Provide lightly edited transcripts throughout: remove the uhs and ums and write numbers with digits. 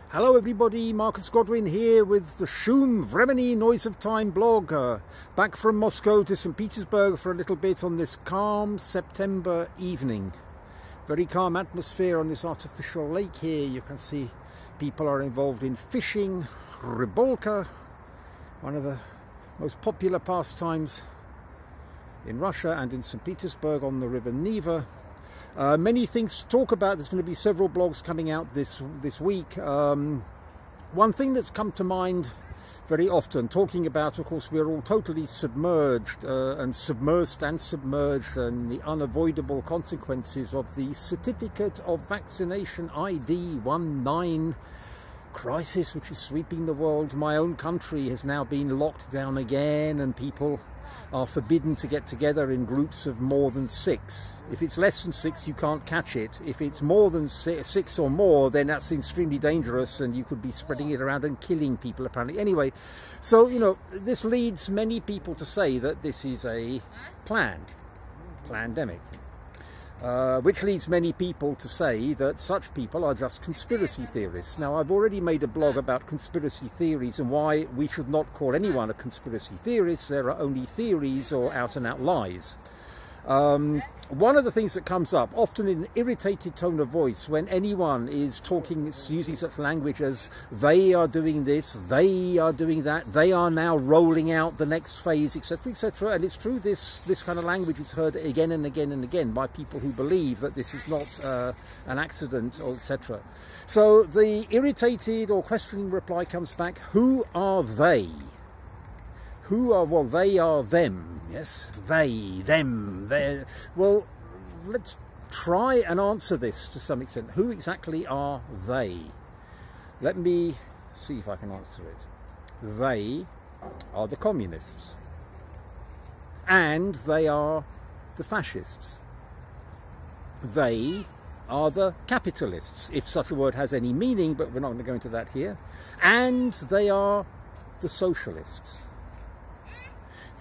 Hello everybody, Marcus Godwin here with the SHOOM VREMENY Noise of Time blog. Back from Moscow to St. Petersburg for a little bit on this calm September evening. Very calm atmosphere on this artificial lake here. You can see people are involved in fishing, rybolka, one of the most popular pastimes in Russia and in St. Petersburg on the River Neva. Many things to talk about. There's going to be several blogs coming out this week. One thing that's come to mind very often, talking about, of course, we're all totally submerged and submersed and the unavoidable consequences of the Certificate of Vaccination ID 19 crisis, which is sweeping the world. My own country has now been locked down again, and people are forbidden to get together in groups of more than 6. If it's less than 6, you can't catch it. If it's more than 6 or more, then that's extremely dangerous and you could be spreading it around and killing people, apparently. Anyway, so, you know, this leads many people to say that this is a plandemic. Which leads many people to say that such people are just conspiracy theorists. Now, I've already made a blog about conspiracy theories and why we should not call anyone a conspiracy theorist. There are only theories or out-and-out lies. One of the things that comes up, often in an irritated tone of voice, when anyone is talking, using such language as they are doing this, they are doing that, they are now rolling out the next phase, etc., etc. And it's true, this kind of language is heard again and again and again by people who believe that this is not an accident, or etc. So the irritated or questioning reply comes back: who are they? Who are, well, they are them, yes? They, them, they. Well, let's try and answer this to some extent. Who exactly are they? Let me see if I can answer it. They are the communists. And they are the fascists. They are the capitalists, if such a word has any meaning, but we're not going to go into that here. And they are the socialists.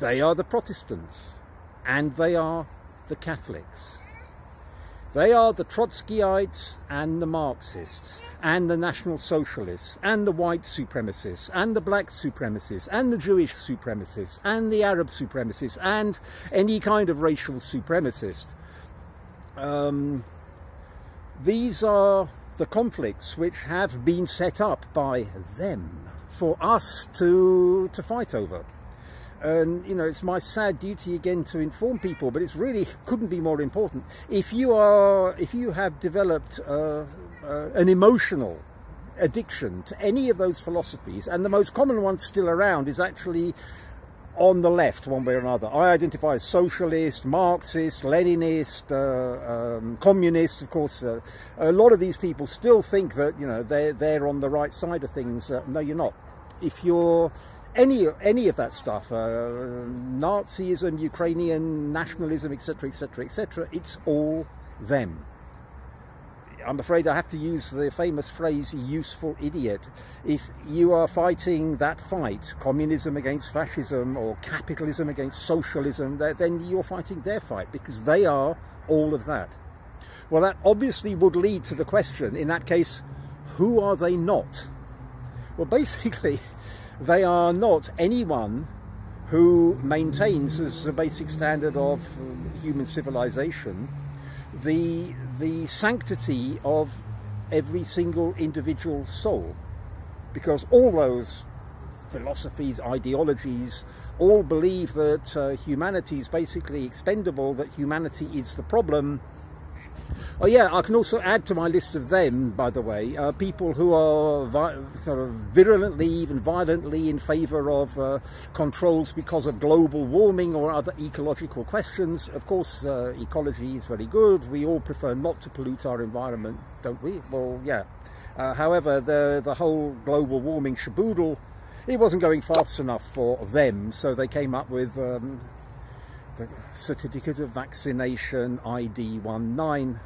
They are the Protestants, and they are the Catholics. They are the Trotskyites and the Marxists, and the National Socialists, and the white supremacists, and the black supremacists, and the Jewish supremacists, and the Arab supremacists, and any kind of racial supremacist. These are the conflicts which have been set up by them for us to fight over. And, you know, it's my sad duty again to inform people, but it's really couldn't be more important. If you have developed an emotional addiction to any of those philosophies, and the most common one still around is actually on the left, one way or another. I identify as socialist, Marxist, Leninist, communist, of course. A lot of these people still think that, you know, they're on the right side of things. No, you're not. If you're any of that stuff, Nazism, Ukrainian nationalism, etc., etc., etc., it's all them. I'm afraid I have to use the famous phrase, useful idiot. If you are fighting that fight, communism against fascism or capitalism against socialism, then you're fighting their fight, because they are all of that. Well, that obviously would lead to the question, in that case, who are they not? Well, basically, they are not anyone who maintains as a basic standard of human civilization the sanctity of every single individual soul. Because all those philosophies, ideologies, all believe that humanity is basically expendable, that humanity is the problem. Oh yeah, I can also add to my list of them, by the way, people who are sort of virulently, even violently in favour of controls because of global warming or other ecological questions. Of course, ecology is very good. We all prefer not to pollute our environment, don't we? Well, yeah. However, the whole global warming shaboodle, it wasn't going fast enough for them, so they came up with the Certificate of Vaccination ID 19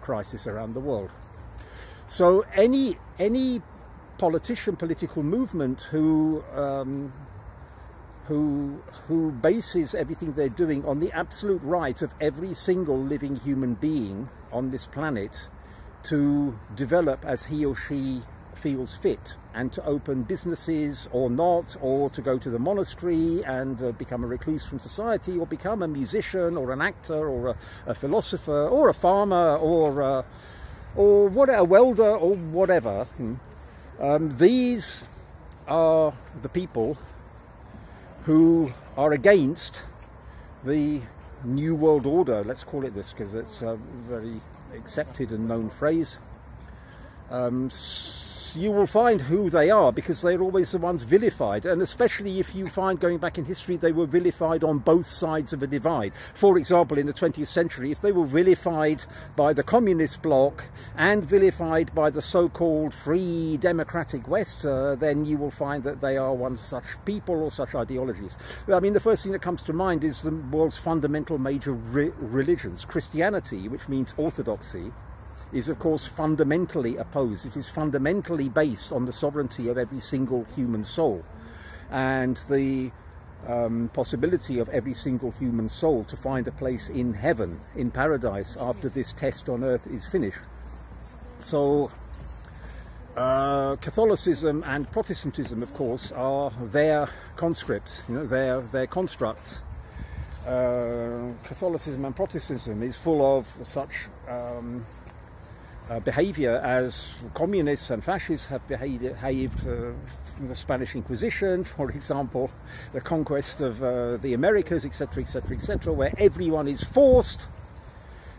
crisis around the world. So any politician, political movement who bases everything they're doing on the absolute right of every single living human being on this planet to develop as he or she feels fit, and to open businesses or not, or to go to the monastery and become a recluse from society, or become a musician or an actor or a philosopher or a farmer or what, a welder or whatever. These are the people who are against the New World Order. Let's call it this because it's a very accepted and known phrase. You will find who they are because they're always the ones vilified, and especially if you find, going back in history, they were vilified on both sides of a divide. For example, in the 20th century, if they were vilified by the communist bloc and vilified by the so-called free democratic West, then you will find that they are one such people or such ideologies. I mean, the first thing that comes to mind is the world's fundamental major religions. Christianity, which means orthodoxy, is of course fundamentally opposed. It is fundamentally based on the sovereignty of every single human soul, and the possibility of every single human soul to find a place in heaven, in paradise, after this test on earth is finished. So Catholicism and Protestantism, of course, are their conscripts, you know, their constructs. Catholicism and Protestantism is full of such behaviour as communists and fascists have behaved the Spanish Inquisition, for example, the conquest of the Americas, etc., etc., etc., where everyone is forced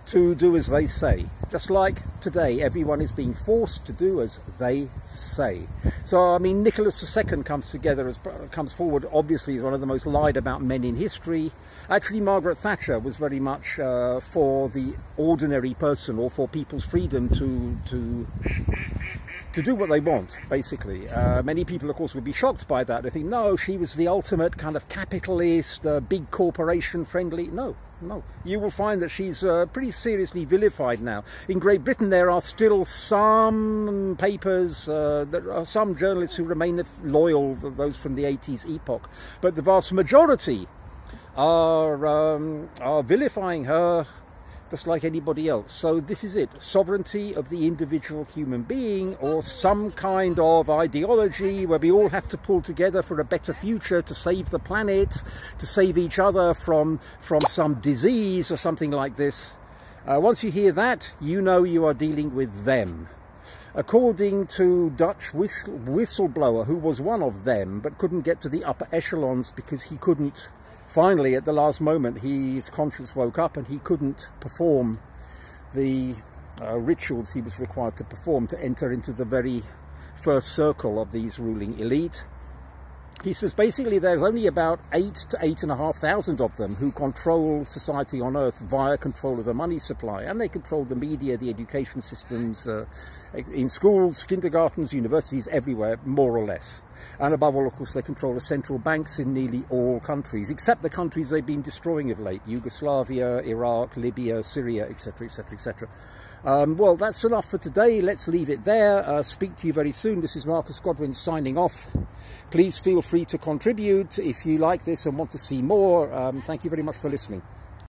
to do as they say. Just like today, everyone is being forced to do as they say. So, I mean, Nicholas II comes forward, obviously, as one of the most lied about men in history. Actually, Margaret Thatcher was very much for the ordinary person, or for people's freedom to do what they want, basically. Many people, of course, would be shocked by that. They think, no, she was the ultimate kind of capitalist, big corporation friendly. No. No, you will find that she's pretty seriously vilified now. In Great Britain, there are still some papers, there are some journalists who remain loyal, those from the 80s epoch, but the vast majority are vilifying her just like anybody else. So this is it, sovereignty of the individual human being, or some kind of ideology where we all have to pull together for a better future, to save the planet, to save each other from some disease or something like this. Once you hear that, you know you are dealing with them. According to Dutch whistleblower, who was one of them but couldn't get to the upper echelons because he couldn't, finally, at the last moment, his conscience woke up and he couldn't perform the rituals he was required to perform to enter into the very first circle of these ruling elite. He says basically there's only about 8,000 to 8,500 of them who control society on Earth via control of the money supply, and they control the media, the education systems, in schools, kindergartens, universities, everywhere, more or less. And above all, of course, they control the central banks in nearly all countries, except the countries they've been destroying of late: Yugoslavia, Iraq, Libya, Syria, etc., etc., etc. Well, that's enough for today. Let's leave it there. Speak to you very soon. This is Marcus Godwin signing off. Please feel free to contribute if you like this and want to see more. Thank you very much for listening.